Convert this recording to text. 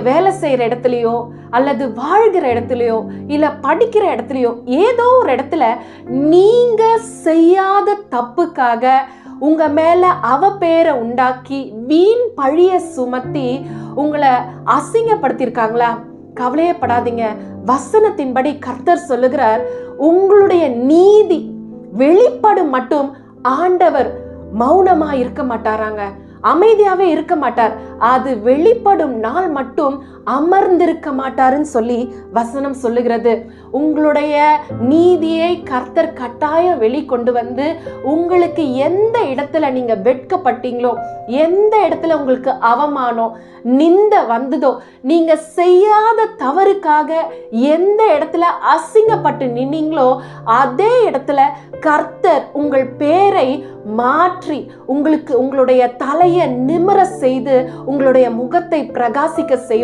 வேலை செய்யற இடத்துலயோ அல்லது வாழ்கிற இடத்துலயோ இல்ல படிக்கிற இடத்துலயோ ஏதோ ஒரு இடத்துல நீங்க செய்யாத தப்புக்காக உங்க மேல அவ பேரை உண்டாக்கி வீண் பழிய சுமத்தி உங்களை அசிங்கப்படுத்திருக்காங்களா? கவலையப்படாதீங்க. வசனத்தின்படி கர்த்தர் சொல்லுகிறார், உங்களுடைய நீதி வெளிப்படும் மட்டும் ஆண்டவர் மௌனமா இருக்க மாட்டாராங்க, அமைதியாவே இருக்க மாட்டார். அது வெளிப்படும் நாள் மட்டும் அமர்ந்திருக்க மாட்டாருன்னு சொல்லி வசனம் சொல்லுகிறது. உங்களுடைய நீதியை கர்த்தர் கட்டாயம் வெளிக்கொண்டு வந்து உங்களுக்கு எந்த இடத்துல நீங்க வெட்கப்பட்டீங்களோ, எந்த இடத்துல உங்களுக்கு அவமானம் நிந்த வந்ததோ, நீங்க செய்யாத தவறுக்காக எந்த இடத்துல அசிங்கப்பட்டு நின்னீங்களோ அதே இடத்துல கர்த்தர் உங்கள் பேரை மாற்றி உங்களுக்கு உங்களுடைய தலையை நிமிர செய்து உங்களுடைய முகத்தை பிரகாசிக்க செய்வார்.